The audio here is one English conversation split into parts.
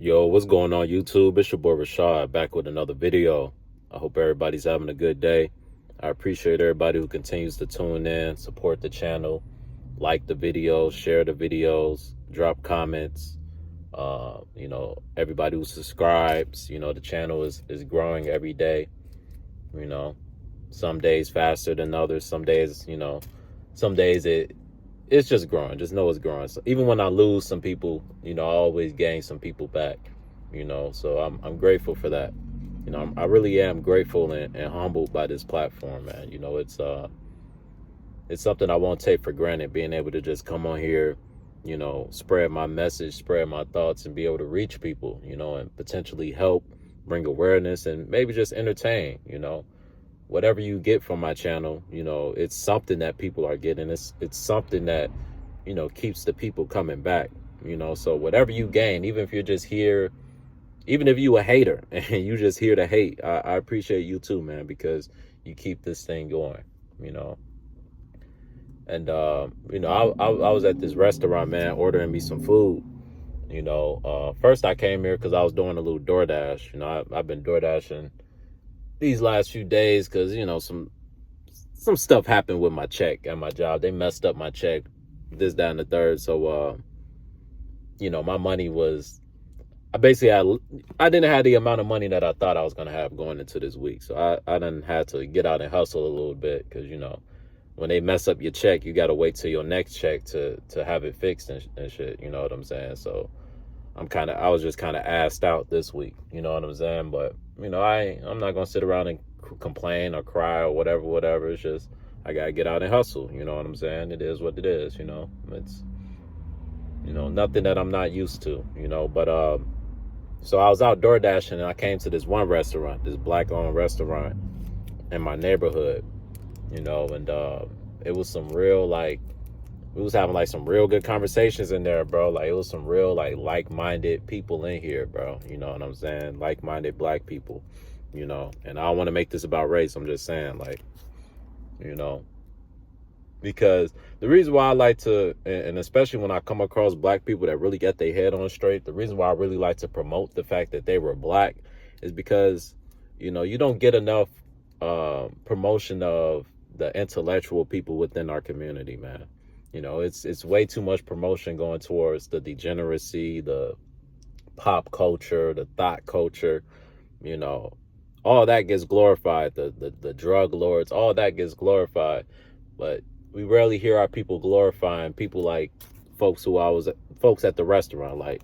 Yo, what's going on YouTube? It's your boy Richawd back with another video. I hope everybody's having a good day. I appreciate everybody who continues to tune in, support the channel, like the videos, share the videos, drop comments. Everybody who subscribes, the channel is growing every day. You know, some days faster than others. Some days, it's just growing. Just know it's growing. So even when I lose some people, I always gain some people back. So I'm grateful for that. I really am grateful and humbled by this platform, man. It's something I won't take for granted, being able to just come on here, spread my message, spread my thoughts, and be able to reach people, and potentially help, bring awareness, and maybe just entertain. Whatever you get from my channel, it's something that people are getting. It's something that, keeps the people coming back, so whatever you gain, even if you're just here, even if you a hater and you just here to hate, I appreciate you too, man, because you keep this thing going, and I was at this restaurant, man, ordering me some food. First I came here because I was doing a little DoorDash. I've been DoorDashing these last few days because some stuff happened with my check at my job. They messed up my check, this, that, and the third. So my money was, I didn't have the amount of money that I thought I was gonna have going into this week. So I done had to get out and hustle a little bit because when they mess up your check, you gotta wait till your next check to have it fixed and shit. You know what I'm saying? So I was just kind of assed out this week. You know what I'm saying? But I'm not gonna sit around and complain or cry or whatever. It's just I gotta get out and hustle. You know what I'm saying? It is what it is. It's nothing that I'm not used to. But so I was out door dashing and I came to this one restaurant, this black-owned restaurant in my neighborhood. And it was some real we was having some real good conversations in there, bro. It was some real like-minded people in here, bro. You know what I'm saying? Like-minded black people, and I don't want to make this about race. I'm just saying because the reason why I like to, and especially when I come across black people that really get their head on straight, the reason why I really like to promote the fact that they were black is because, you don't get enough promotion of the intellectual people within our community, man. It's way too much promotion going towards the degeneracy, the pop culture, the thought culture, all that gets glorified. The drug lords, all that gets glorified. But we rarely hear our people glorifying people like folks at the restaurant. Like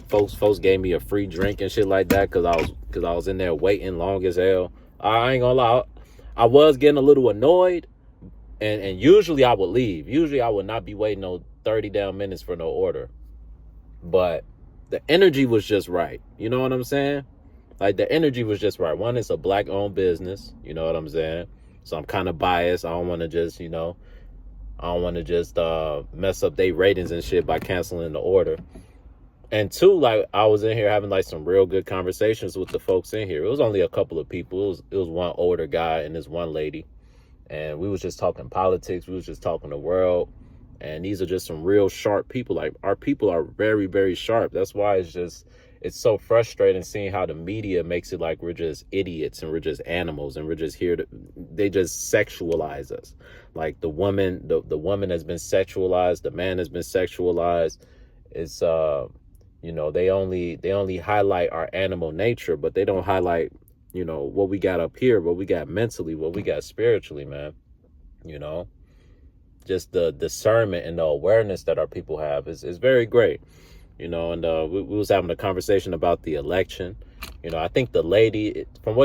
folks gave me a free drink and shit like that because I was in there waiting long as hell. I ain't gonna lie, I was getting a little annoyed. And usually I would leave. Usually I would not be waiting no 30 damn minutes for no order. But the energy was just right. You know what I'm saying? The energy was just right. One, it's a black-owned business. You know what I'm saying? So I'm kind of biased. I don't want to just, mess up their ratings and shit by canceling the order. And two, I was in here having some real good conversations with the folks in here. It was only a couple of people. It was one older guy and this one lady. And we was just talking politics. We was just talking the world. And these are just some real sharp people. Our people are very, very sharp. That's why it's so frustrating seeing how the media makes it like we're just idiots and we're just animals and we're just they just sexualize us. The woman has been sexualized. The man has been sexualized. It's, they only highlight our animal nature, but they don't highlight what we got up here, what we got mentally, what we got spiritually, man. Just the discernment and the awareness that our people have is very great. And we was having a conversation about the election. I think the lady, from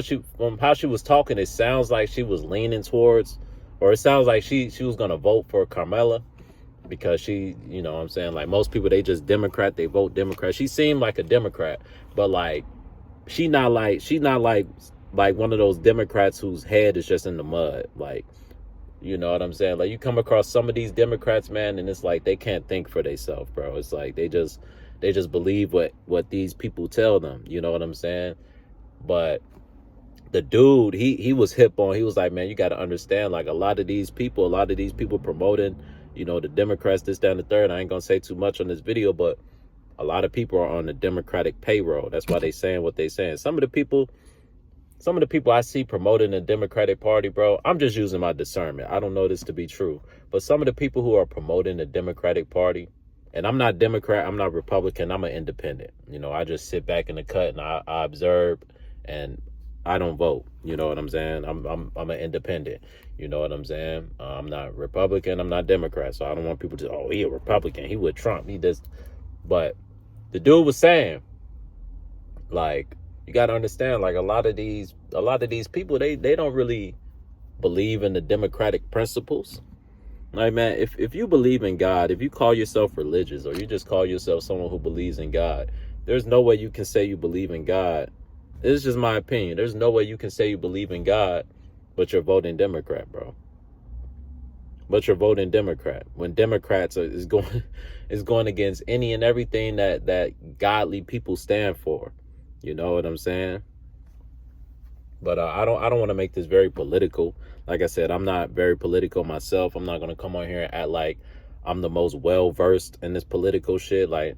how she was talking, it sounds like she was leaning towards, or it sounds like she was gonna vote for Carmela because she, what I'm saying, most people, they just Democrat, they vote Democrat. She seemed like a Democrat, but she's not like one of those Democrats whose head is just in the mud. You know what I'm saying? You come across some of these Democrats, man, and it's they can't think for themselves, bro. It's they just believe what these people tell them. You know what I'm saying? But the dude, he was hip on. He was like, man, you got to understand, a lot of these people promoting, the Democrats, this, that, and the third. I ain't gonna say too much on this video, but A lot of people are on the Democratic payroll. That's why they saying what they saying. Some of the people I see promoting the Democratic Party, bro, I'm just using my discernment. I don't know this to be true. But some of the people who are promoting the Democratic Party, and I'm not Democrat, I'm not Republican, I'm an independent. I just sit back in the cut and I observe, and I don't vote. You know what I'm saying? I'm an independent. You know what I'm saying? I'm not Republican, I'm not Democrat. So I don't want people to, oh, he a Republican, he with Trump, he this. But the dude was saying, like, you got to understand, like, a lot of these people, they don't really believe in the democratic principles. Like, man, if you believe in God, if you call yourself religious, or you just call yourself someone who believes in God, there's no way you can say you believe in God. This is just my opinion. There's no way you can say you believe in God, but you're voting Democrat, bro. But you're voting Democrat when Democrats is going against any and everything that godly people stand for. You know what I'm saying? But I don't want to make this very political. Like I said, I'm not very political myself. I'm not going to come on here and act like I'm the most well versed in this political shit. Like,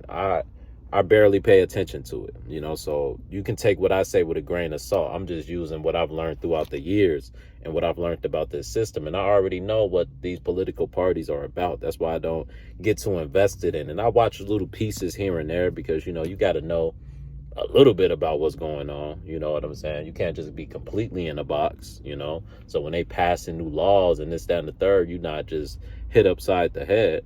I barely pay attention to it, so you can take what I say with a grain of salt. I'm just using what I've learned throughout the years and what I've learned about this system. And I already know what these political parties are about. That's why I don't get too invested in it. And I watch little pieces here and there because, you got to know a little bit about what's going on. You know what I'm saying? You can't just be completely in a box, So when they pass in new laws and this, that, and the third, you're not just hit upside the head,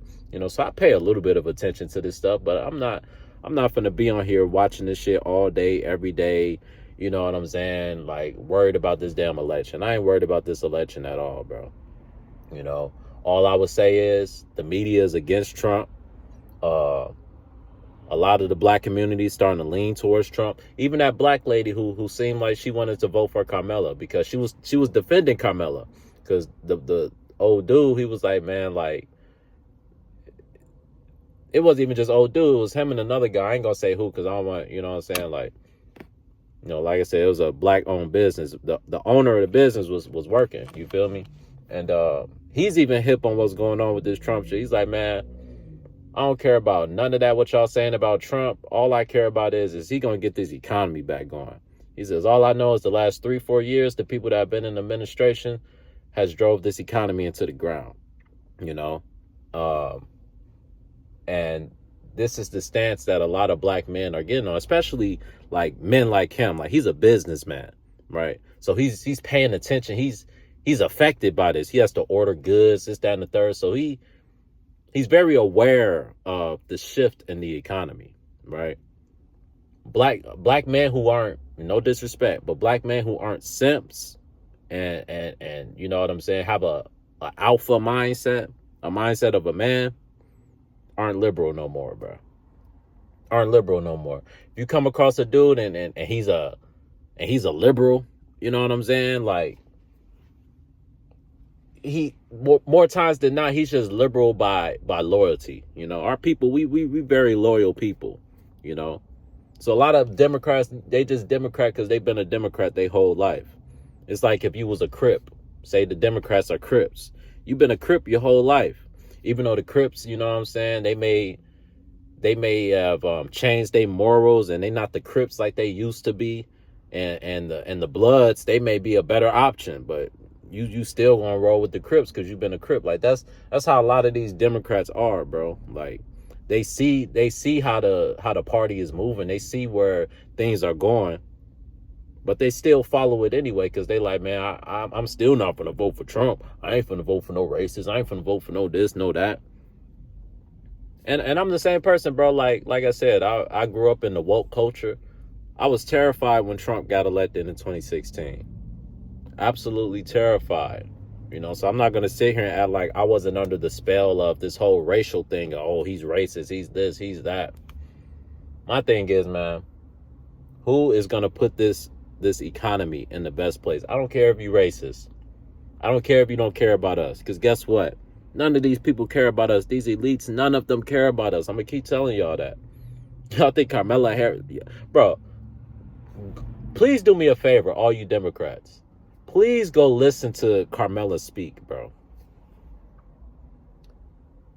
So I pay a little bit of attention to this stuff, but I'm not going to be on here watching this shit all day, every day. You know what I'm saying? Like, worried about this damn election. I ain't worried about this election at all, bro. All I would say is the media is against Trump. A lot of the black community is starting to lean towards Trump. Even that black lady who seemed like she wanted to vote for Carmella because she was defending Carmella. Because the old dude, he was like, man, like, it wasn't even just old dude. It was him and another guy. I ain't gonna say who because I don't want, you know what I'm saying? Like, like I said, it was a black-owned business. The owner of the business was working. You feel me? And he's even hip on what's going on with this Trump shit. He's like, man, I don't care about none of that, what y'all saying about Trump. All I care about is he going to get this economy back going. He says, all I know is the last 3-4 years, the people that have been in administration has drove this economy into the ground, and this is the stance that a lot of black men are getting on, especially like men like him. Like, he's a businessman, right? So he's paying attention. He's affected by this. He has to order goods, this, that, and the third. So he's very aware of the shift in the economy, right? Black men who aren't, no disrespect, but black men who aren't simps and you know what I'm saying, have a alpha mindset, a mindset of a man, aren't liberal no more, bro. Aren't liberal no more. If you come across a dude and he's a liberal, you know what I'm saying? Like, he more times than not, he's just liberal by loyalty. Our people, we very loyal people, So a lot of Democrats, they just Democrat because they've been a Democrat their whole life. It's like if you was a Crip, say the Democrats are Crips. You've been a Crip your whole life. Even though the Crips, you know what I'm saying, they may have changed their morals and they not the Crips like they used to be. And the Bloods, they may be a better option, but you still gonna roll with the Crips because you've been a Crip. Like, that's how a lot of these Democrats are, bro. Like, they see how the party is moving. They see where things are going, but they still follow it anyway because they like, man, I'm still not gonna vote for Trump. I ain't gonna vote for no racists. I ain't gonna vote for no this, no that. And I'm the same person, bro. Like I said, I grew up in the woke culture. I was terrified when Trump got elected in 2016. Absolutely terrified. So I'm not going to sit here and act like I wasn't under the spell of this whole racial thing. Oh, he's racist. He's this, he's that. My thing is, man, who is going to put this economy in the best place? I don't care if you're racist. I don't care if you don't care about us. Because guess what? None of these people care about us. These elites, none of them care about us. I'm going to keep telling y'all that. Y'all think Carmella Harris... Bro, please do me a favor, all you Democrats. Please go listen to Carmella speak, bro.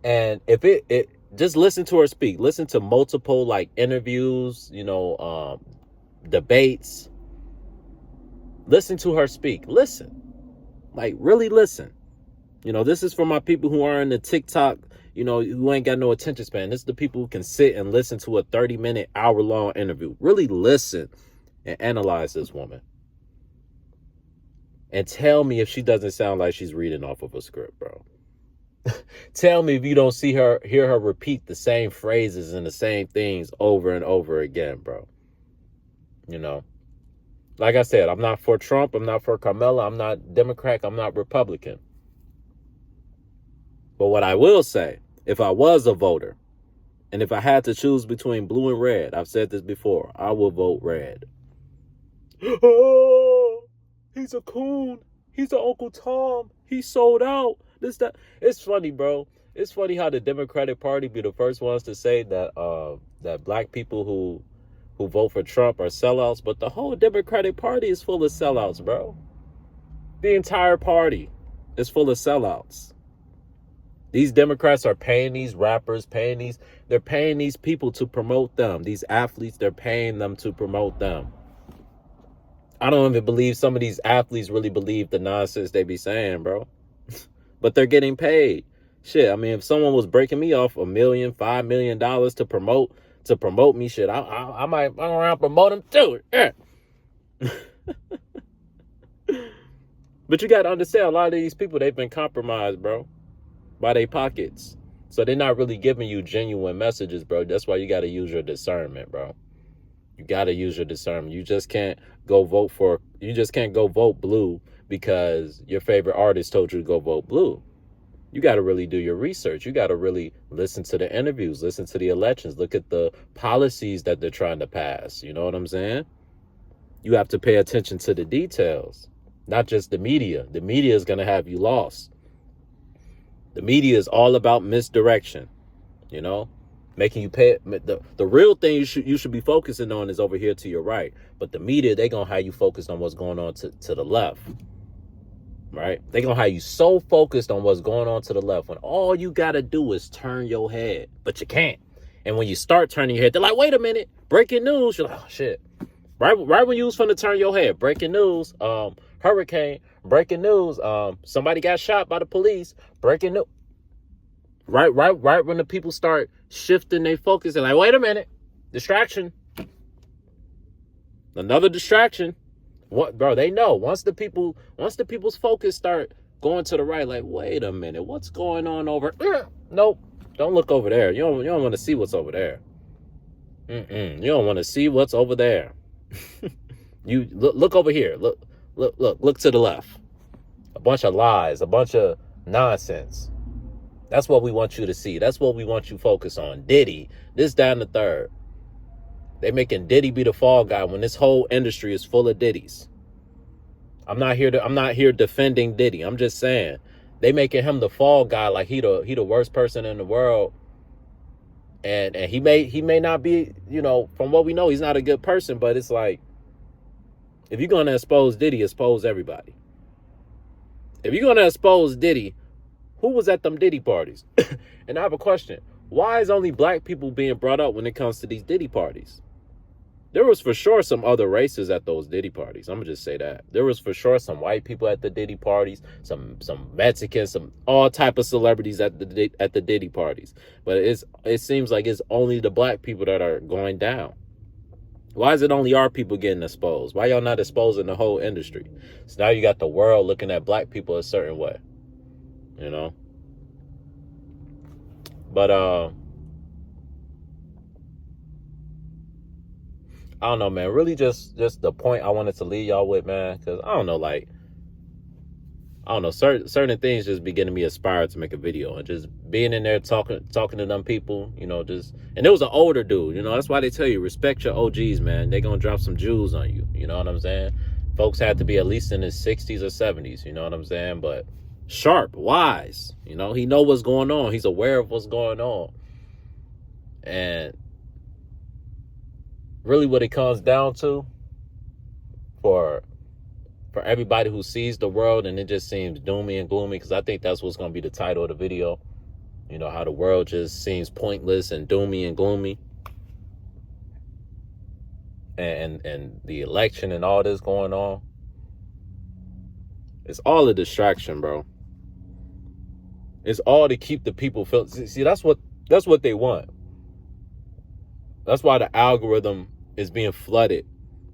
And if Just listen to her speak. Listen to multiple like interviews, debates. Listen to her speak. Listen. Like, really listen. This is for my people who are in the TikTok, who ain't got no attention span. This is the people who can sit and listen to a 30-minute, hour-long interview. Really listen and analyze this woman. And tell me if she doesn't sound like she's reading off of a script, bro. Tell me if you don't hear her repeat the same phrases and the same things over and over again, bro. Like I said, I'm not for Trump. I'm not for Carmela. I'm not Democrat. I'm not Republican. But what I will say, if I was a voter, and if I had to choose between blue and red, I've said this before, I will vote red. Oh, he's a coon. He's an Uncle Tom. He sold out. This, that. It's funny, bro. It's funny how the Democratic Party be the first ones to say that that black people who vote for Trump are sellouts, but the whole Democratic Party is full of sellouts, bro. The entire party is full of sellouts. These Democrats are paying these rappers, they're paying these people to promote them. These athletes, they're paying them to promote them. I don't even believe some of these athletes really believe the nonsense they be saying, bro. But they're getting paid. Shit, I mean, if someone was breaking me off $1 million, $5 million to promote me, shit, I might run around promote them too. Yeah. But you got to understand, a lot of these people, they've been compromised, bro, by their pockets. So they're not really giving you genuine messages, bro. That's why you got to use your discernment, bro. You got to use your discernment. You just can't go vote blue because your favorite artist told you to go vote blue. You got to really do your research. You got to really listen to the interviews, listen to the elections, look at the policies that they're trying to pass. You know what I'm saying? You have to pay attention to the details, not just the media. The media is going to have you lost. The media is all about misdirection, making you pay. The real thing you should be focusing on is over here to your right. But the media, they're going to have you focused on what's going on to the left. Right? They're going to have you so focused on what's going on to the left when all you got to do is turn your head. But you can't. And when you start turning your head, they're like, wait a minute. Breaking news. You're like, oh, shit. Right when you was finna turn your head. Breaking news. Hurricane. Breaking news. Somebody got shot by the police. Breaking news. Right when the people start shifting their focus, they're like, wait a minute. Distraction. Another distraction. What, bro? They know once the people's focus start going to the right, like, wait a minute, what's going on over? Nope, don't look over there. You don't want to see what's over there. You don't want to see what's over there. You look over here. Look to the left. A bunch of lies, a bunch of nonsense. That's what we want you to see. That's what we want you focus on. Diddy, this, that, and the third. They making Diddy be the fall guy when this whole industry is full of Diddies. I'm not here defending Diddy. I'm just saying they making him the fall guy, like he the worst person in the world. And he may not be, from what we know, he's not a good person, but it's like, if you're gonna expose Diddy, expose everybody. If you're gonna expose Diddy, who was at them Diddy parties? And I have a question. Why is only black people being brought up when it comes to these Diddy parties? There was for sure some other races at those Diddy parties. I'm gonna just say that. There was for sure some white people at the Diddy parties, some Mexicans, some all type of celebrities at the Diddy parties. But it seems like it's only the black people that are going down. Why is it only our people getting exposed? Why y'all not exposing the whole industry? So now you got the world looking at black people a certain way. But I don't know, man. Really just the point I wanted to leave y'all with, man, because I don't know, certain things just be getting me inspired to make a video, and just being in there talking to them people, and it was an older dude, that's why they tell you respect your OGs, man. They gonna drop some jewels on you, you know what I'm saying? Folks had to be at least in his 60s or 70s, you know what I'm saying? But sharp, wise, he know what's going on. He's aware of what's going on. And really what it comes down to for everybody who sees the world and it just seems doomy and gloomy, because I think that's what's going to be the title of the video. You know, how the world just seems pointless and doomy and gloomy. And the election and all this going on. It's all a distraction, bro. It's all to keep the people feel. See, that's what they want. That's why the algorithm is being flooded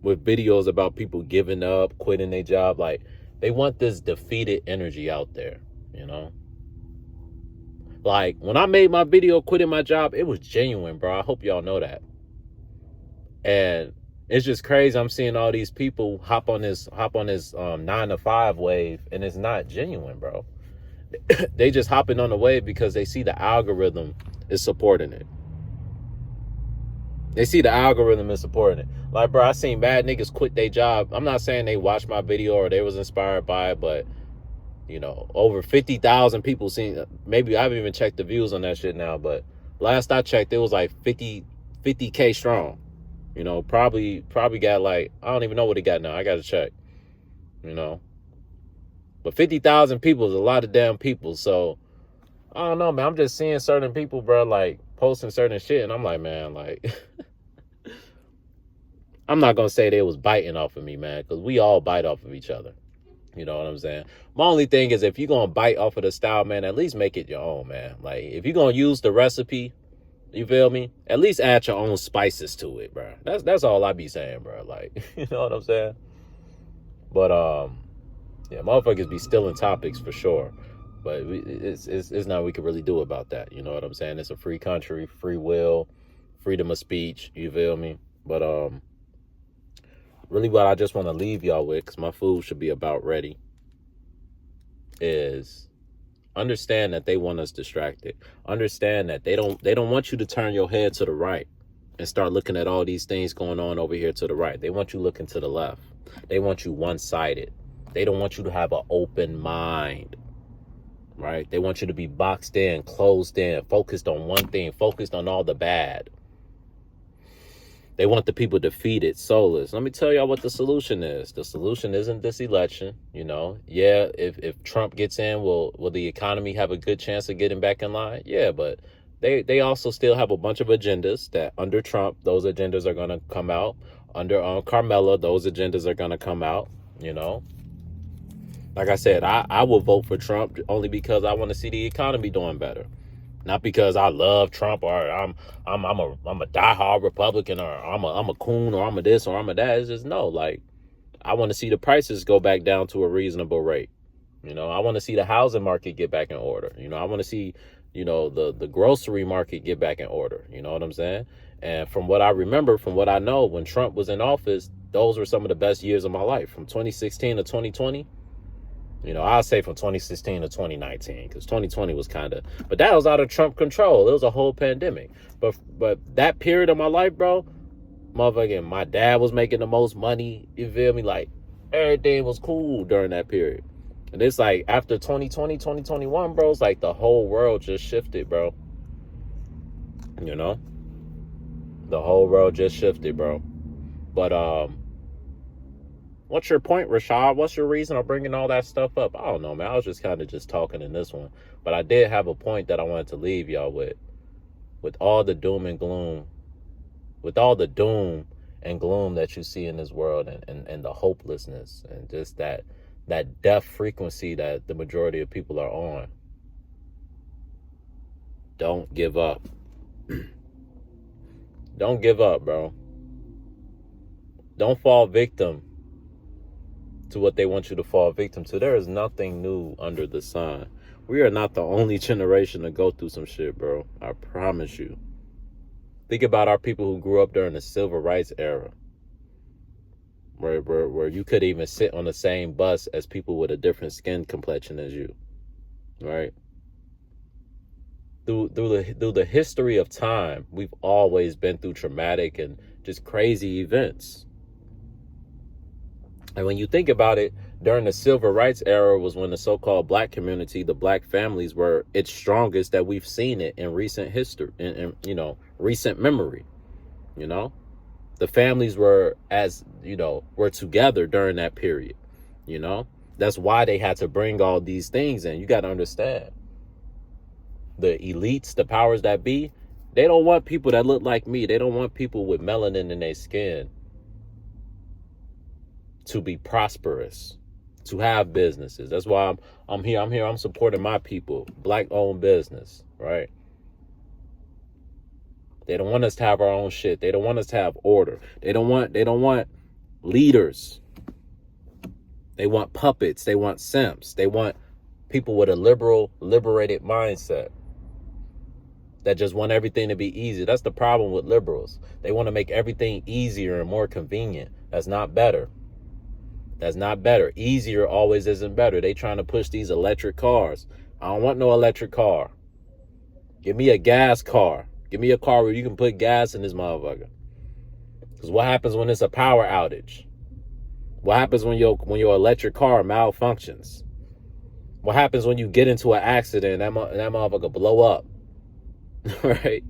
with videos about people giving up, quitting their job. Like, they want this defeated energy out there, you know? Like, when I made my video quitting my job, it was genuine, bro. I hope y'all know that. And it's just crazy. I'm seeing all these people hop on this 9 to 5 wave, and it's not genuine, bro. They just hopping on the wave because they see the algorithm is supporting it. They see the algorithm is supporting it. Like, bro, I seen bad niggas quit their job. I'm not saying they watched my video or they was inspired by it, but, you know, over 50,000 people seen. Maybe I haven't even checked the views on that shit now, but last I checked, it was like 50K strong. You know, probably got like, I don't even know what it got now. I got to check, you know. But 50,000 people is a lot of damn people. So, I don't know, man. I'm just seeing certain people, bro, like, posting certain shit. And I'm like, man, like, I'm not going to say they was biting off of me, man, because we all bite off of each other. You know what I'm saying? My only thing is, if you're going to bite off of the style, man, at least make it your own, man. Like, if you're going to use the recipe, you feel me? At least add your own spices to it, bro. That's all I be saying, bro. Like, you know what I'm saying? But, yeah, motherfuckers be stealing topics for sure. But it's nothing we can really do about that. You know what I'm saying? It's a free country, free will, freedom of speech. You feel me? But, really what I just want to leave y'all with, because my food should be about ready, is understand that they want us distracted. Understand that they don't want you to turn your head to the right and start looking at all these things going on over here to the right. They want you looking to the left. They want you one-sided. They don't want you to have an open mind, right? They want you to be boxed in, closed in, focused on one thing, focused on all the bad. They want the people defeated, soulless. Let me tell y'all what the solution is. The solution isn't this election, you know. Yeah, if Trump gets in, will the economy have a good chance of getting back in line? Yeah, but they also still have a bunch of agendas that under Trump, those agendas are going to come out. Under Carmela, those agendas are going to come out, you know. Like I said, I will vote for Trump only because I want to see the economy doing better. Not because I love Trump or I'm a diehard Republican or I'm a coon or I'm a this or I'm a that. It's just no, like, I want to see the prices go back down to a reasonable rate. You know, I want to see the housing market get back in order. You know, I want to see, you know, the grocery market get back in order. You know what I'm saying? And from what I remember, from what I know, when Trump was in office, those were some of the best years of my life. From 2016 to 2020. You know, I'll say from 2016 to 2019, because 2020 was kind of, but that was out of Trump control. It was a whole pandemic. But that period of my life, bro, motherfucking, my dad was making the most money. You feel me? Like, everything was cool during that period. And it's like after 2020, 2021, bro, it's like the whole world just shifted, bro. You know, the whole world just shifted, bro. But what's your point, Richawd? What's your reason of bringing all that stuff up? I don't know, man. I was just kind of just talking in this one. But I did have a point that I wanted to leave y'all with. With all the doom and gloom. With all the doom and gloom that you see in this world and the hopelessness and just that death frequency that the majority of people are on. Don't give up. Don't give up, bro. Don't fall victim to what they want you to fall victim to. There is nothing new under the sun. We are not the only generation to go through some shit, bro. I promise you. Think about our people who grew up during the civil rights era, where you could even sit on the same bus as people with a different skin complexion as you, right? Through the history of time, we've always been through traumatic and just crazy events. And when you think about it, during the civil rights era was when the so-called black community, the black families, were its strongest that we've seen it in recent history, in you know, recent memory. You know, the families were, as you know, were together during that period. You know, that's why they had to bring all these things in. You got to understand. the elites, the powers that be, they don't want people that look like me. They don't want people with melanin in their skin to be prosperous, to have businesses. That's why I'm here. I'm supporting my people, black-owned business, right? They don't want us to have our own shit. They don't want us to have order. They don't want leaders. They want puppets. They want simps. They want people with a liberated mindset that just want everything to be easy. That's the problem with liberals. They want to make everything easier and more convenient. That's not better. That's not better. Easier always isn't better. They trying to push these electric cars. I don't want no electric car. Give me a gas car. Give me a car where you can put gas in this motherfucker. Because what happens when it's a power outage? What happens when your electric car malfunctions? What happens when you get into an accident and that motherfucker blow up? Right?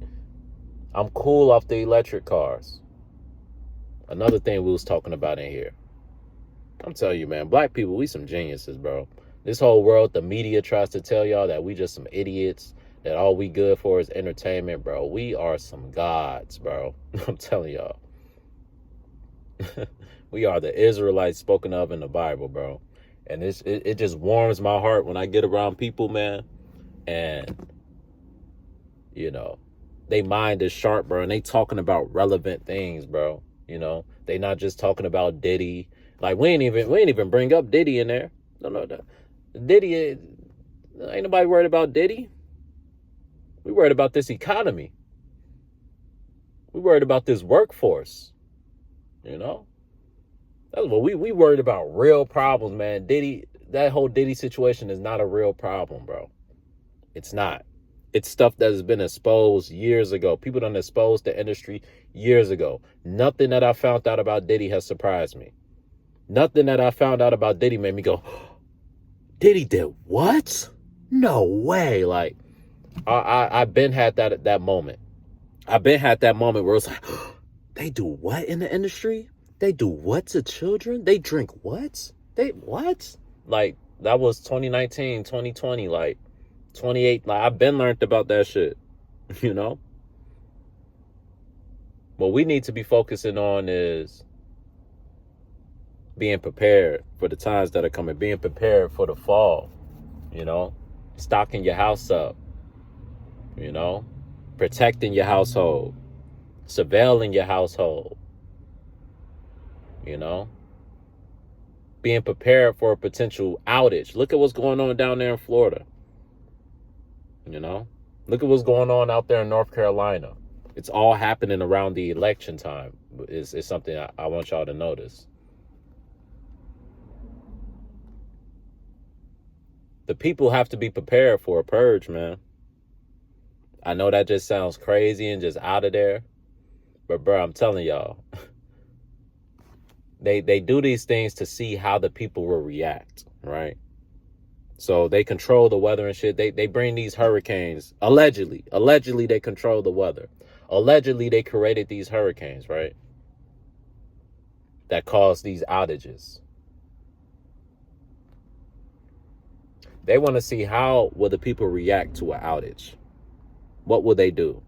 I'm cool off the electric cars. Another thing we was talking about in here. I'm telling you, man, black people, we some geniuses, bro. This whole world, the media tries to tell y'all that we just some idiots, that all we good for is entertainment, bro. We are some gods, bro. I'm telling y'all. We are the Israelites spoken of in the Bible, bro. And it just warms my heart when I get around people, man. And, you know, they mind is sharp, bro. And they talking about relevant things, bro. You know, they not just talking about Diddy. Like, we ain't even bring up Diddy in there. No. Diddy, ain't nobody worried about Diddy. We worried about this economy. We worried about this workforce. You know? That's what we worried about, real problems, man. Diddy, that whole Diddy situation is not a real problem, bro. It's not. It's stuff that has been exposed years ago. People done exposed the industry years ago. Nothing that I found out about Diddy has surprised me. Nothing that I found out about Diddy made me go, Diddy did what? No way. Like, I've been had that moment. I've been had that moment where it's like, they do what in the industry? They do what to children? They drink what? They what? Like, that was 2019, 2020, like 28. Like, I've been learned about that shit, you know? What we need to be focusing on is being prepared for the times that are coming, being prepared for the fall, you know, stocking your house up, you know, protecting your household, surveilling your household, you know, being prepared for a potential outage. Look at what's going on down there in Florida, you know, look at what's going on out there in North Carolina. It's all happening around the election time. It's something I want y'all to notice. The people have to be prepared for a purge, man. I know that just sounds crazy and just out of there. But, bro, I'm telling y'all. They do these things to see how the people will react, right? So they control the weather and shit. They bring these hurricanes. Allegedly they control the weather. Allegedly they created these hurricanes, right? That cause these outages. They want to see how will the people react to an outage. What will they do?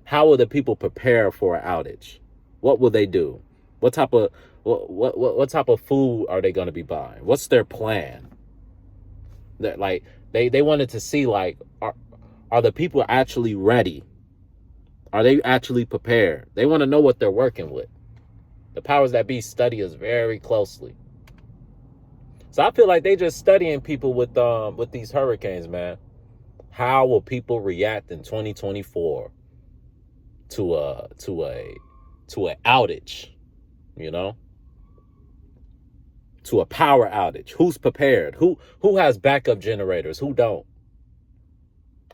How will the people prepare for an outage? What will they do? What type of food are they going to be buying? What's their plan? That, like, they wanted to see, like, are the people actually ready? Are they actually prepared? They want to know what they're working with. The powers that be study us very closely. So I feel like they just studying people with these hurricanes, man. How will people react in 2024 to an outage, you know? To a power outage. Who's prepared? Who has backup generators? Who don't?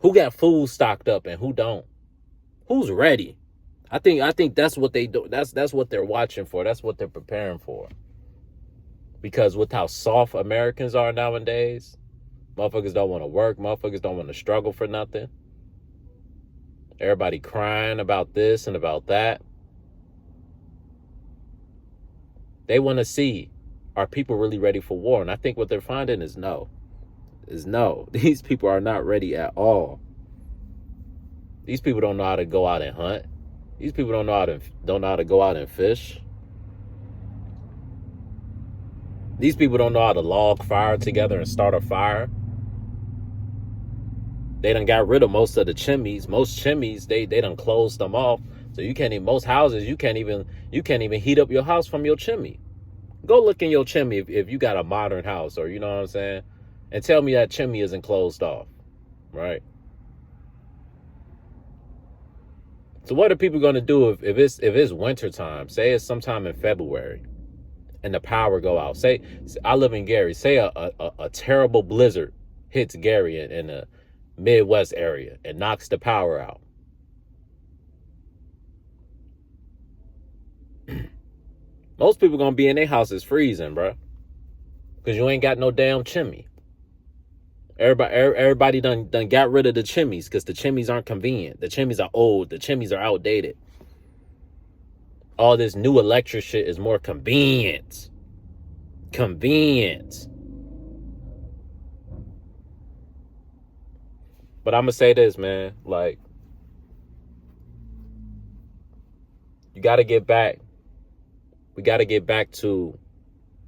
Who got food stocked up and who don't? Who's ready? I think that's what they do. That's what they're watching for. That's what they're preparing for. Because with how soft Americans are nowadays, motherfuckers don't want to work. Motherfuckers don't want to struggle for nothing. Everybody crying about this and about that. They want to see, are people really ready for war? And I think what they're finding is no. These people are not ready at all. These people don't know how to go out and hunt. These people don't know how to go out and fish. These people don't know how to log fire together and start a fire. They done got rid of most of the chimneys. Most chimneys, they done closed them off. So you can't even, most houses, you can't even heat up your house from your chimney. Go look in your chimney if you got a modern house, or you know what I'm saying, and tell me that chimney isn't closed off, right? So what are people gonna do if it's winter time? Say it's sometime in February, and the power go out. Say I live in Gary. Say a terrible blizzard hits Gary in the Midwest area and knocks the power out. Most people gonna be in their houses freezing, bro, because you ain't got no damn chimney. Everybody done got rid of the chimneys because the chimneys aren't convenient. The chimneys are old. The chimneys are outdated. All this new electric shit is more convenient. Convenient. But I'm gonna say this, man. Like, you gotta get back. We gotta get back to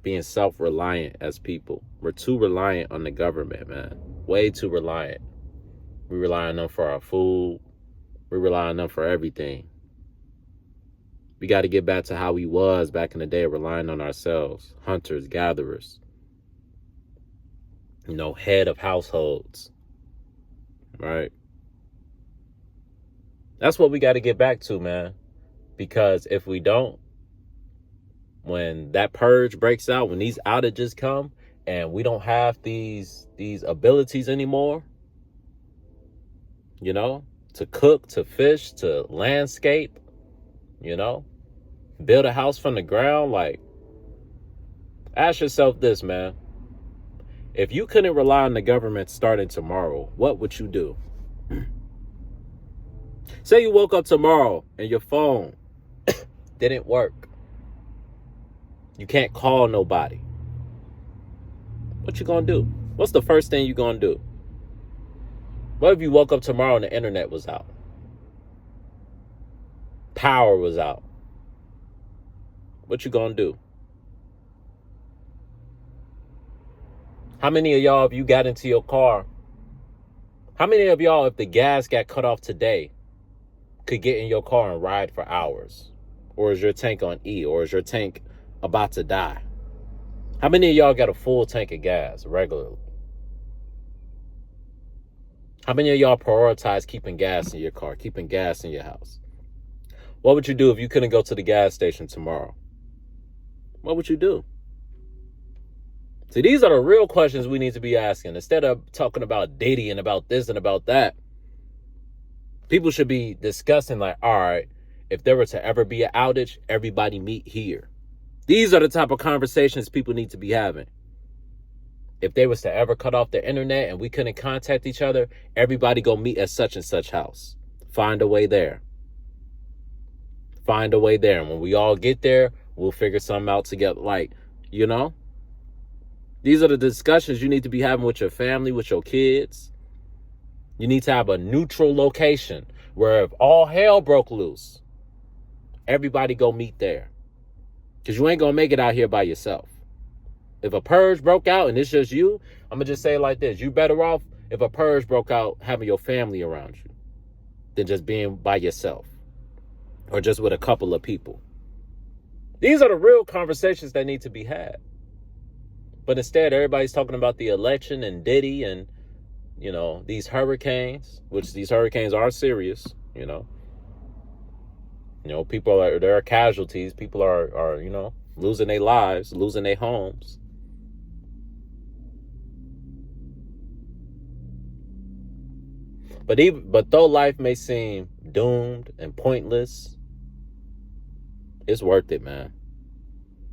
being self-reliant as people. We're too reliant on the government, man. Way too reliant. We rely on them for our food. We rely on them for everything. We got to get back to how we was back in the day, relying on ourselves. Hunters, gatherers. You know, head of households. Right? That's what we got to get back to, man. Because if we don't, when that purge breaks out, when these outages come and we don't have these abilities anymore, you know, to cook, to fish, to landscape, you know, build a house from the ground, like, ask yourself this, man. If you couldn't rely on the government starting tomorrow, what would you do? Say you woke up tomorrow and your phone didn't work. You can't call nobody. What you gonna do? What's the first thing you gonna do? What if you woke up tomorrow and the internet was out? Power was out. What you gonna do? How many of y'all, if you got into your car, how many of y'all, if the gas got cut off today, could get in your car and ride for hours? Or is your tank on E? Or is your tank about to die? How many of y'all got a full tank of gas regularly? How many of y'all prioritize keeping gas in your car, keeping gas in your house? What would you do if you couldn't go to the gas station tomorrow? What would you do? See, these are the real questions we need to be asking. Instead of talking about Diddy and about this and about that, people should be discussing, like, all right, if there were to ever be an outage, everybody meet here. These are the type of conversations people need to be having. If they was to ever cut off the internet and we couldn't contact each other, everybody go meet at such and such house. Find a way there. Find a way there. And when we all get there, we'll figure something out together. Like, you know, these are the discussions you need to be having with your family, with your kids. You need to have a neutral location where if all hell broke loose, everybody go meet there. Because you ain't going to make it out here by yourself. If a purge broke out and it's just you, I'm going to just say it like this. You better off if a purge broke out having your family around you than just being by yourself or just with a couple of people. These are the real conversations that need to be had. But instead, everybody's talking about the election and Diddy and, you know, these hurricanes, which these hurricanes are serious, you know. You know, there are casualties. People are, you know, losing their lives, losing their homes. But though life may seem doomed and pointless, it's worth it, man.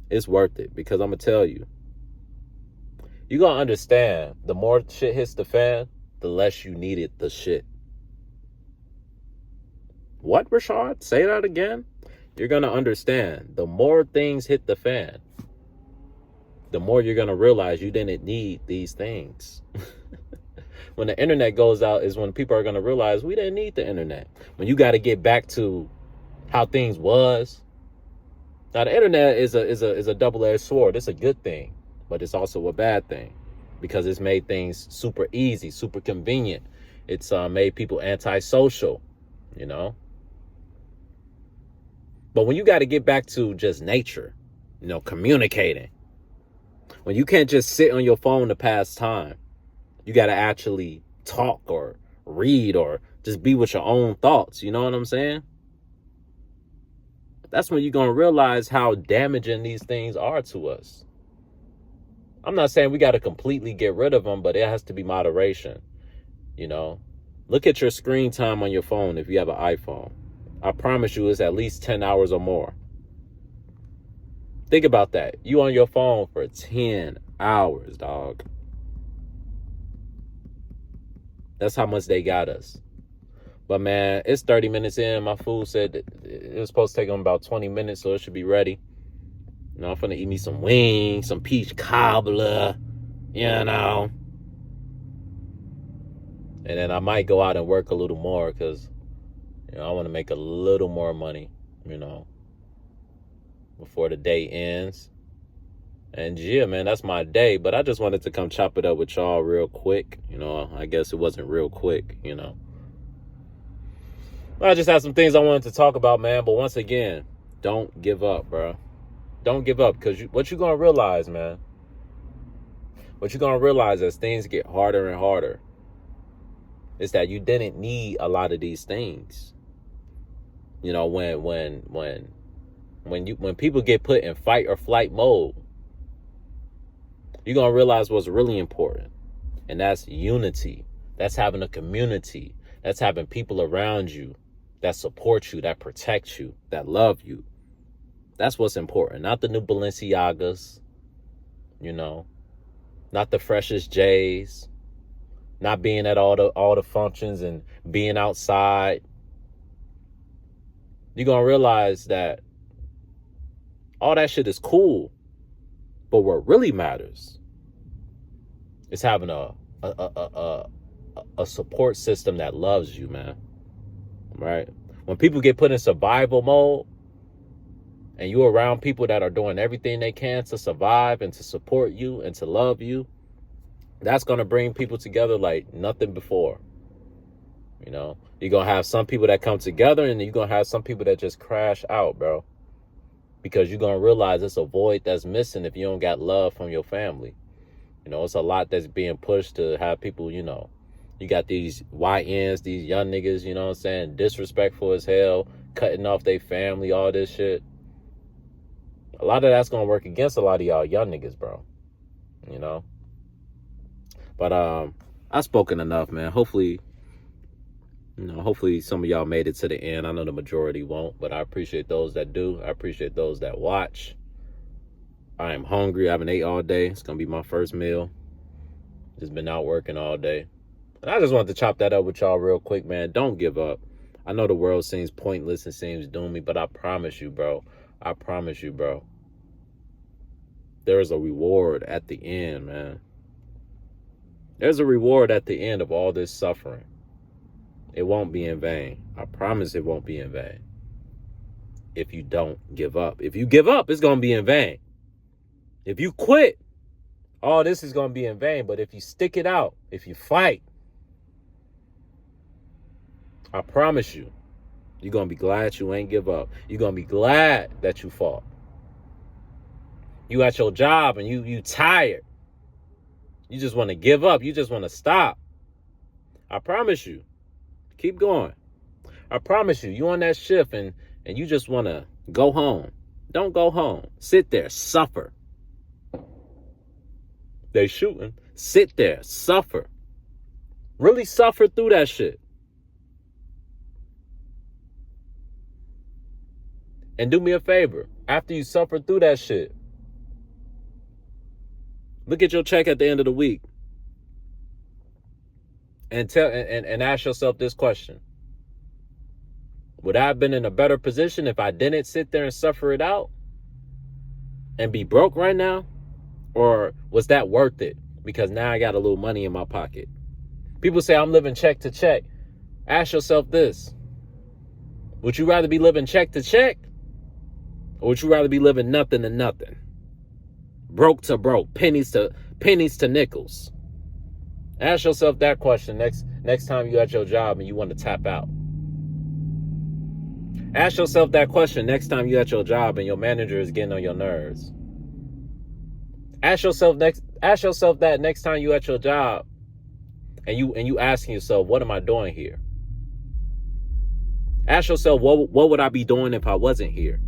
It's worth it, because I'm going to tell you, you're going to understand the more shit hits the fan, the less you needed the shit. What, Richawd? Say that again? You're going to understand the more things hit the fan, the more you're going to realize you didn't need these things. When the internet goes out is when people are going to realize we didn't need the internet. When you got to get back to how things was. Now the internet is a double-edged sword. It's a good thing, but it's also a bad thing because it's made things super easy, super convenient. It's made people antisocial, you know. But when you got to get back to just nature, you know, communicating, when you can't just sit on your phone to pass time, you got to actually talk or read or just be with your own thoughts. You know what I'm saying? That's when you're going to realize how damaging these things are to us. I'm not saying we got to completely get rid of them, but it has to be moderation. You know, look at your screen time on your phone if you have an iPhone. I promise you it's at least 10 hours or more. Think about that. You on your phone for 10 hours, dog. That's how much they got us. But man, it's 30 minutes in. My food said that it was supposed to take them about 20 minutes, so it should be ready. You know, I'm finna eat me some wings, some peach cobbler, you know. And then I might go out and work a little more because, you know, I want to make a little more money, you know, before the day ends. And yeah, man, that's my day. But I just wanted to come chop it up with y'all real quick. You know, I guess it wasn't real quick, you know. I just had some things I wanted to talk about, man. But once again, don't give up, bro. Don't give up, because what you're going to realize, man, what you're going to realize as things get harder and harder is that you didn't need a lot of these things. You know, when people get put in fight or flight mode, you're going to realize what's really important. And that's unity. That's having a community. That's having people around you that support you, that protect you, that love you. That's what's important. Not the new Balenciagas, you know, not the freshest J's, not being at all the functions and being outside. You're going to realize that all that shit is cool. But what really matters is having a support system that loves you, man. Right? When people get put in survival mode and you're around people that are doing everything they can to survive and to support you and to love you, that's going to bring people together like nothing before. You know, you're going to have some people that come together and you're going to have some people that just crash out, bro. Because you're going to realize it's a void that's missing if you don't got love from your family. You know, it's a lot that's being pushed to have people, you know, you got these YNs, these young niggas, you know what I'm saying, disrespectful as hell, cutting off their family, all this shit. A lot of that's going to work against a lot of y'all young niggas, bro. You know? But I've spoken enough, man. Hopefully some of y'all made it to the end. I know the majority won't, but I appreciate those that do. I appreciate those that watch. I am hungry. I haven't ate all day. It's going to be my first meal. Just been out working all day. And I just wanted to chop that up with y'all real quick, man. Don't give up. I know the world seems pointless and seems doomy, but I promise you, bro. I promise you, bro. There is a reward at the end, man. There's a reward at the end of all this suffering. It won't be in vain. I promise it won't be in vain. If you don't give up. If you give up, it's going to be in vain. If you quit, all this is going to be in vain. But if you stick it out, if you fight, I promise you, you're going to be glad you ain't give up. You're going to be glad that you fought. You at your job and you tired. You just want to give up. You just want to stop. I promise you. Keep going. I promise you, you on that shift and you just want to go home. Don't go home. Sit there, suffer. They shooting. Sit there, suffer. Really suffer through that shit. And do me a favor. After you suffer through that shit, look at your check at the end of the week. And ask yourself this question. Would I have been in a better position if I didn't sit there and suffer it out and be broke right now? Or was that worth it? Because now I got a little money in my pocket. People say I'm living check to check. Ask yourself this. Would you rather be living check to check? Or would you rather be living nothing to nothing? Broke to broke, pennies to nickels. Ask yourself that question next time you at your job and you want to tap out. Ask yourself that question next time you at your job and your manager is getting on your nerves. Ask yourself that next time you at your job and you asking yourself, what am I doing here? Ask yourself, what would I be doing if I wasn't here?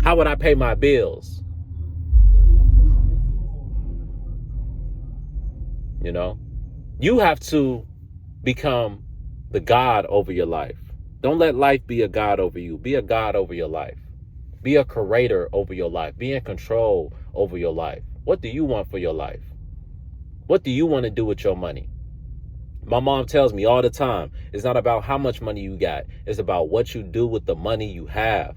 How would I pay my bills? You know, you have to become the God over your life. Don't let life be a God over you. Be a God over your life. Be a creator over your life. Be in control over your life. What do you want for your life? What do you want to do with your money? My mom tells me all the time, it's not about how much money you got. It's about what you do with the money you have.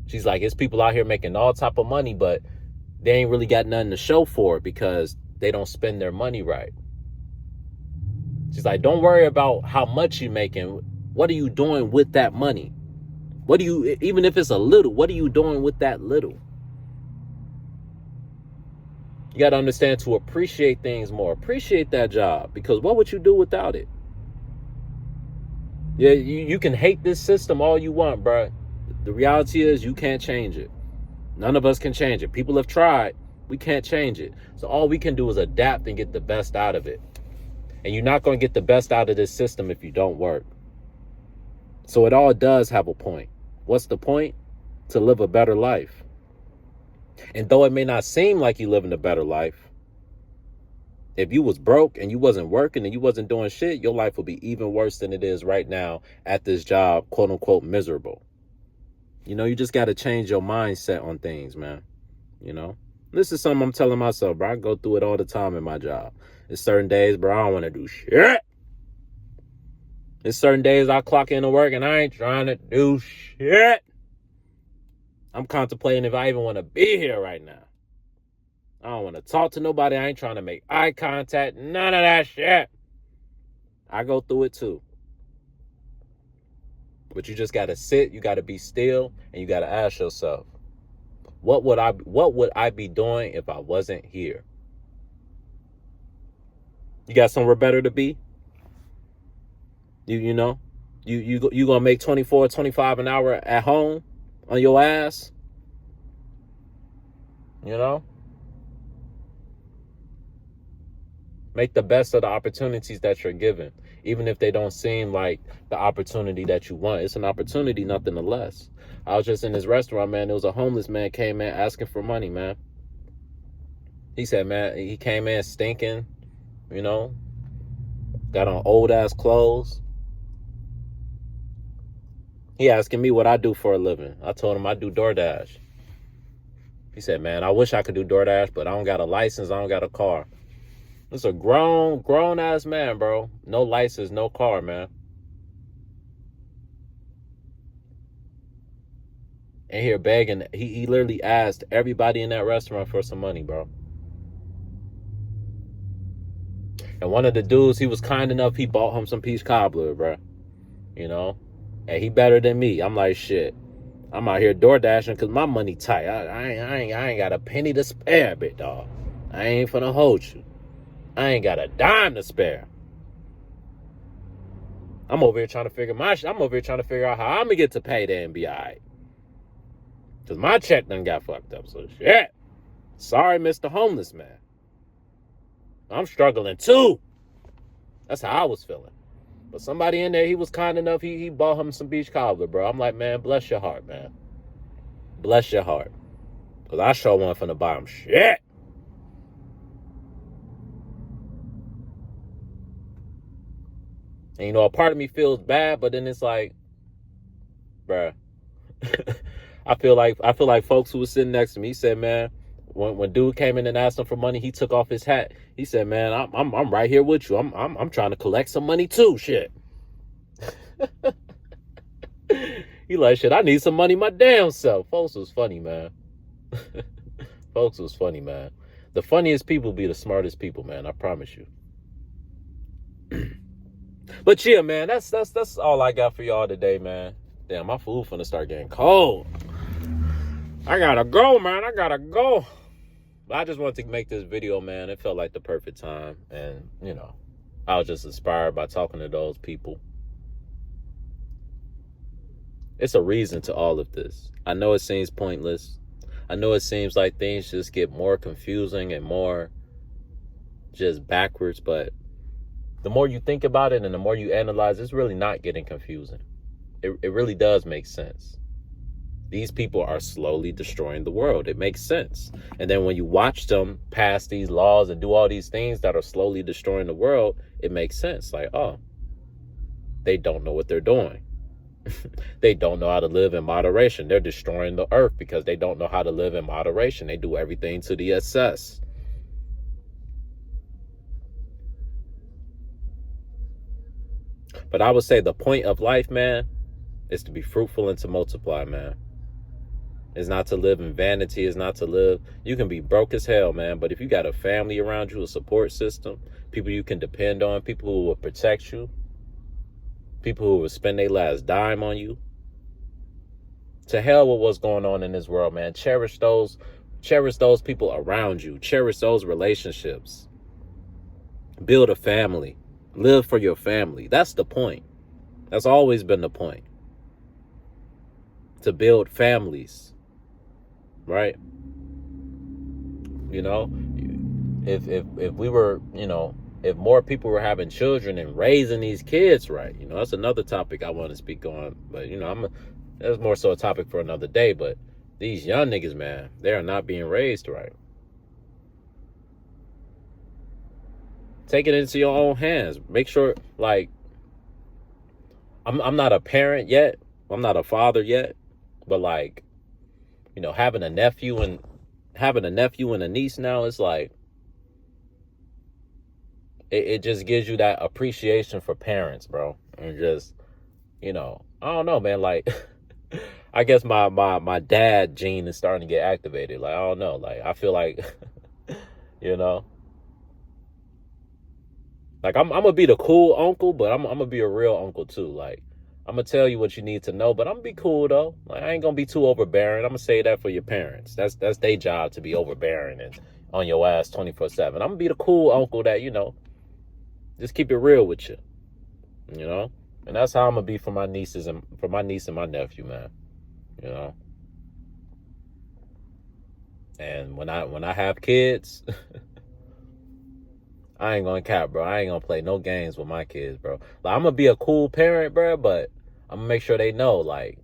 She's like, it's people out here making all type of money, but they ain't really got nothing to show for it because they don't spend their money right. She's like, don't worry about how much you're making. What are you doing with that money? Even if it's a little, what are you doing with that little? You got to understand to appreciate things more. Appreciate that job, because what would you do without it? Yeah, you can hate this system all you want, bro. The reality is you can't change it. None of us can change it. People have tried. We can't change it. So all we can do is adapt and get the best out of it. And you're not going to get the best out of this system if you don't work. So it all does have a point. What's the point? To live a better life. And though it may not seem like you living a better life, if you was broke and you wasn't working and you wasn't doing shit, your life would be even worse than it is right now at this job, quote unquote, miserable. You know, you just got to change your mindset on things, man. You know, this is something I'm telling myself, bro. I go through it all the time in my job. There's certain days, bro, I don't want to do shit. There's certain days I clock into work and I ain't trying to do shit. I'm contemplating if I even want to be here right now. I don't want to talk to nobody. I ain't trying to make eye contact. None of that shit. I go through it too. But you just got to sit, you got to be still, and you got to ask yourself, what would I be doing if I wasn't here? You got somewhere better to be? You know? You going to make 24, 25 an hour at home on your ass? You know? Make the best of the opportunities that you're given, even if they don't seem like the opportunity that you want. It's an opportunity, nothing less. I was just in this restaurant, man. There was a homeless man came in asking for money, man. He said, man, he came in stinking, you know, got on old ass clothes. He asking me what I do for a living. I told him I do DoorDash. He said, man, I wish I could do DoorDash, but I don't got a license. I don't got a car. It's a grown ass man, bro. No license, no car, man. And here begging, he literally asked everybody in that restaurant for some money, bro. And one of the dudes, he was kind enough, he bought him some peach cobbler, bro. You know? And he better than me. I'm like, shit. I'm out here door dashing because my money tight. I ain't got a penny to spare, big dog. I ain't finna hold you. I ain't got a dime to spare. I'm over here trying to figure out how I'm gonna get to payday and be all right. Because my check done got fucked up. So shit. Sorry, Mr. Homeless Man. I'm struggling too. That's how I was feeling. But somebody in there, he was kind enough. He bought him some beach cobbler, bro. I'm like, man, bless your heart, man. Bless your heart. Because I sure want from the bottom. Shit. And, you know, a part of me feels bad, but then it's like, bruh. I feel like folks who was sitting next to me, he said, man, when dude came in and asked him for money, he took off his hat. He said, man, I'm right here with you. I'm trying to collect some money too. Shit. He like, shit, I need some money my damn self. Folks was funny, man. Folks was funny, man. The funniest people be the smartest people, man. I promise you. But yeah, man, that's all I got for y'all today, man. Damn, my food finna start getting cold. I gotta go, man. I gotta go. But I just wanted to make this video, man. It felt like the perfect time. And, I was just inspired by talking to those people. It's a reason to all of this. I know it seems pointless. I know it seems like things just get more confusing and more just backwards. But the more you think about it and the more you analyze, it's really not getting confusing. It really does make sense. These people are slowly destroying the world. It makes sense. And then when you watch them pass these laws and do all these things that are slowly destroying the world, it makes sense. Like, oh, they don't know what they're doing. They don't know how to live in moderation. They're destroying the earth because they don't know how to live in moderation. They do everything to the excess. But I would say the point of life, man, is to be fruitful and to multiply, man. It's not to live in vanity. It's not to live. You can be broke as hell, man. But if you got a family around you, a support system, people you can depend on, people who will protect you, people who will spend their last dime on you, to hell with what's going on in this world, man. Cherish those people around you. Cherish those relationships. Build a family. Live for your family. That's the point. That's always been the point. To build families. Right? If we were, if more people were having children and raising these kids right, that's another topic I want to speak on. But, that's more so a topic for another day. But these young niggas, man, they are not being raised right. Take it into your own hands. Make sure, like, I'm not a parent yet. I'm not a father yet. But, like, having a nephew and a niece now, it's like, it just gives you that appreciation for parents, bro. And just, I don't know, man. Like, I guess my dad gene is starting to get activated. Like, I don't know. Like, I feel like, like I'm gonna be the cool uncle, but I'm gonna be a real uncle too. Like, I'm gonna tell you what you need to know, but I'm gonna be cool though. Like, I ain't gonna be too overbearing. I'm gonna say that for your parents. That's their job, to be overbearing and on your ass 24/7. I'm gonna be the cool uncle that, just keep it real with you. And that's how I'm gonna be for my nieces and my nephew, man. And when I have kids, I ain't gonna cap, bro. I ain't gonna play no games with my kids, bro. Like, I'm gonna be a cool parent, bro, but I'm gonna make sure they know, like,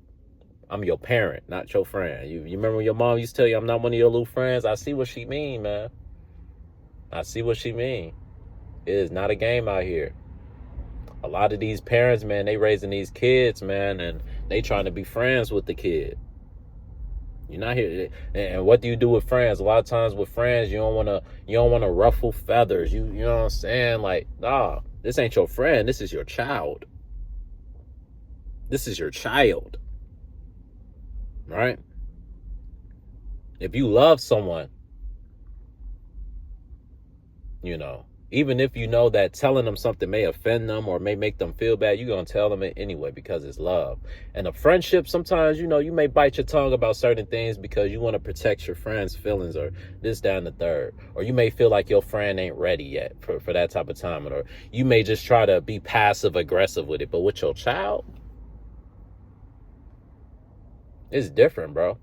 I'm your parent, not your friend. You remember when your mom used to tell you, I'm not one of your little friends? I see what she mean, man. I see what she mean. It is not a game out here. A lot of these parents, man, they raising these kids, man, and they trying to be friends with the kid. You're not here. And what do you do with friends? A lot of times with friends, you don't want to ruffle feathers. You know what I'm saying? Like, nah, this ain't your friend. This is your child. This is your child. Right? If you love someone, even if you know that telling them something may offend them or may make them feel bad, you're going to tell them it anyway because it's love. And a friendship, sometimes, you may bite your tongue about certain things because you want to protect your friend's feelings or this, that, and the third. Or you may feel like your friend ain't ready yet for that type of time. Or you may just try to be passive aggressive with it. But with your child, it's different, bro.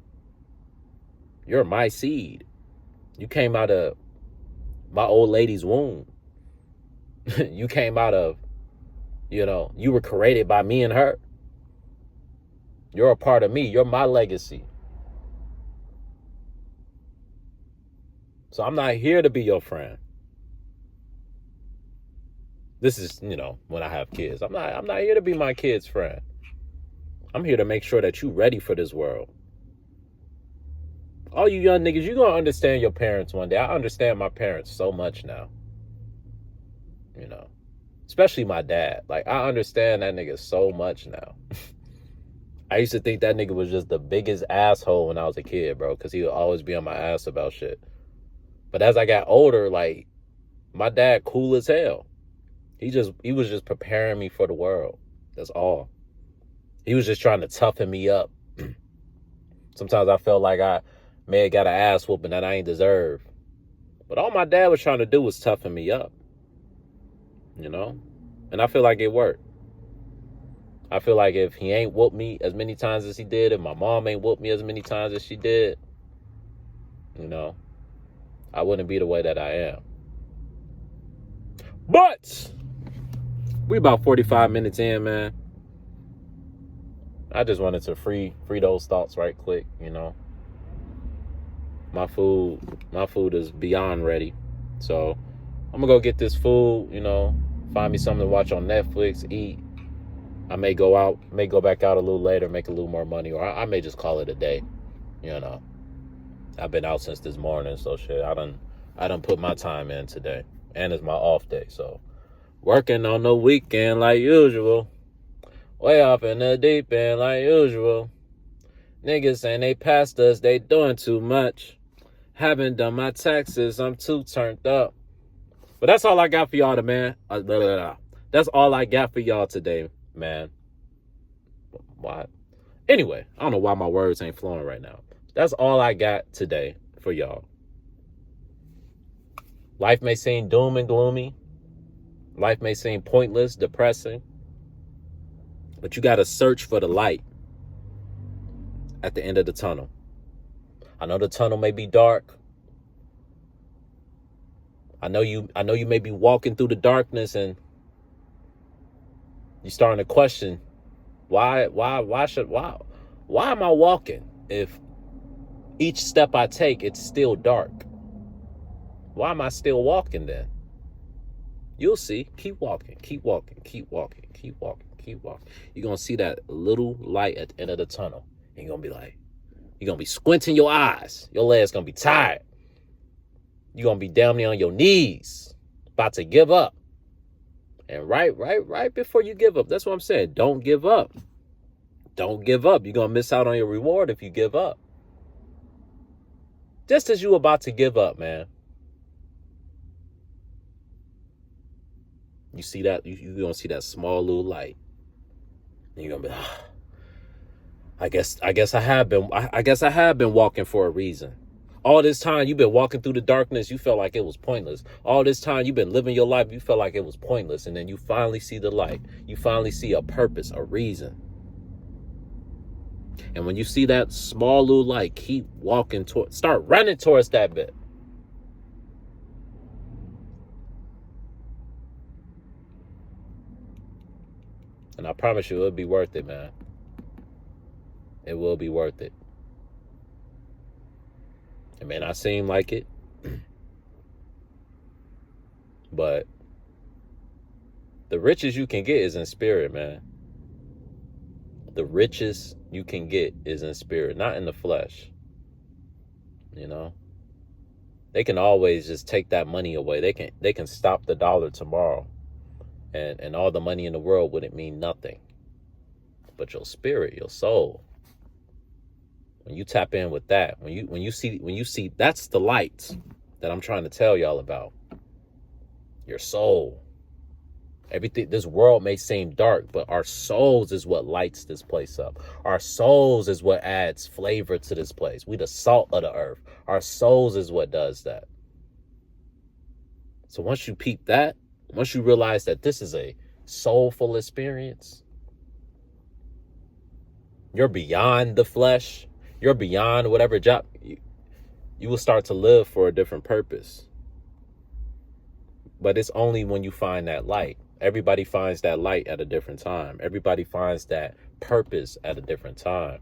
You're my seed. You came out of my old lady's womb. You came out of, you were created by me and her. You're a part of me. You're my legacy. So I'm not here to be your friend. This is, when I have kids. I'm not here to be my kid's friend. I'm here to make sure that you're ready for this world. All you young niggas, you're going to understand your parents one day. I understand my parents so much now. Especially my dad. Like, I understand that nigga so much now. I used to think that nigga was just the biggest asshole when I was a kid, bro, because he would always be on my ass about shit. But as I got older, like, my dad cool as hell. He was just preparing me for the world. That's all. He was just trying to toughen me up. Sometimes I felt like I may have got an ass whooping that I ain't deserve. But all my dad was trying to do was toughen me up. You know? And I feel like it worked. I feel like if he ain't whooped me as many times as he did, if my mom ain't whooped me as many times as she did, you know, I wouldn't be the way that I am. But we about 45 minutes in, man. I just wanted to free those thoughts right quick, you know. My food is beyond ready. So I'm gonna go get this food, you know, find me something to watch on Netflix, eat. I may go back out a little later, make a little more money, or I may just call it a day, you know. I've been out since this morning, so shit, I done put my time in today. And it's my off day, so working on the weekend like usual. Way off in the deep end like usual. Niggas saying they passed us, they doing too much. Haven't done my taxes, I'm too turned up. But that's all I got for y'all, man. That's all I got for y'all today, man. Why? Anyway, I don't know why my words ain't flowing right now. That's all I got today for y'all. Life may seem doom and gloomy. Life may seem pointless, depressing. But you got to search for the light at the end of the tunnel. I know the tunnel may be dark. I know you may be walking through the darkness and you're starting to question why am I walking if each step I take it's still dark? Why am I still walking then? You'll see. Keep walking, keep walking, keep walking, keep walking, keep walking. You're going to see that little light at the end of the tunnel. And you're going to be like, you're going to be squinting your eyes. Your legs going to be tired. You're going to be down there on your knees, about to give up. And right before you give up, that's what I'm saying. Don't give up. Don't give up. You're going to miss out on your reward if you give up. Just as you about to give up, man. You see that? You're going to see that small little light. And you're going to be, I guess I have been walking for a reason. All this time you've been walking through the darkness, you felt like it was pointless. All this time you've been living your life, you felt like it was pointless. And then you finally see the light. You finally see a purpose, a reason. And when you see that small little light, keep walking start running towards that bit. And I promise you, it'll be worth it, man. It will be worth it. It may not seem like it, but the richest you can get is in spirit, man. The richest you can get is in spirit, not in the flesh. You know, they can always just take that money away. They can stop the dollar tomorrow, and all the money in the world wouldn't mean nothing. But your spirit, your soul, when you tap in with that, when you see that's the light that I'm trying to tell y'all about. Your soul. Everything, this world may seem dark, but our souls is what lights this place up. Our souls is what adds flavor to this place. We the salt of the earth. Our souls is what does that. So once you peep that, once you realize that this is a soulful experience, you're beyond the flesh. You're beyond whatever job. You will start to live for a different purpose. But it's only when you find that light. Everybody finds that light at a different time. Everybody finds that purpose at a different time.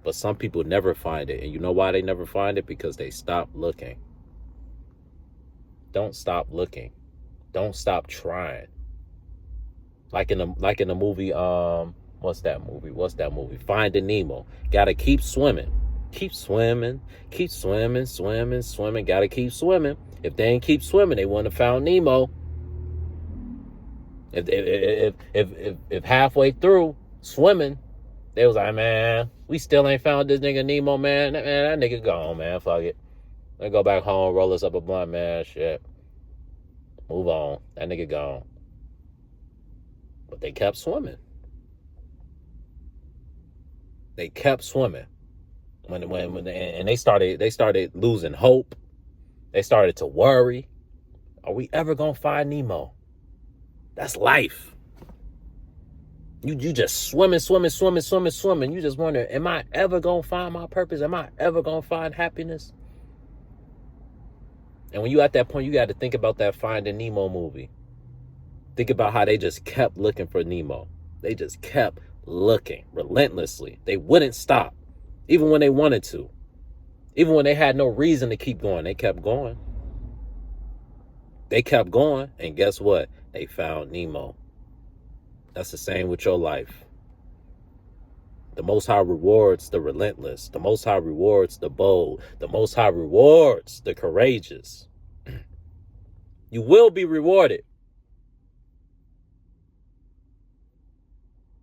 But some people never find it. And you know why they never find it? Because they stop looking. Don't stop looking. Don't stop trying. Like in the movie, what's that movie? Finding Nemo. Gotta keep swimming. Keep swimming. Keep swimming, swimming. Gotta keep swimming. If they ain't keep swimming, they wouldn't have found Nemo. If halfway through swimming, they was like, man, we still ain't found this nigga Nemo, man. That nigga gone, man. Fuck it. They go back home, roll us up a blunt, man. Shit. Move on. That nigga gone. But they kept swimming. They kept swimming. And they started losing hope. They started to worry. Are we ever gonna find Nemo? That's life. You just swimming. You just wonder, am I ever gonna find my purpose? Am I ever gonna find happiness? And when you at that point, you got to think about that Finding Nemo movie. Think about how they just kept looking for Nemo. They just kept looking relentlessly. They wouldn't stop, even when they wanted to. Even when they had no reason to keep going, they kept going. They kept going, and guess what? They found Nemo. That's the same with your life. The Most High rewards the relentless. The Most High rewards the bold. The Most High rewards the courageous. You will be rewarded.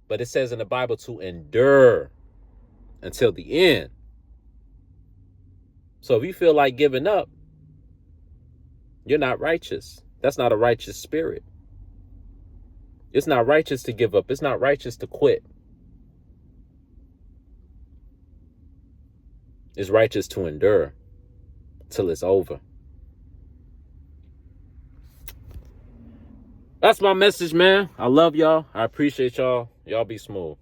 But it says in the Bible to endure until the end. So if you feel like giving up, you're not righteous. That's not a righteous spirit. It's not righteous to give up. It's not righteous to quit. It's righteous to endure till it's over. That's my message, man. I love y'all. I appreciate y'all. Y'all be smooth.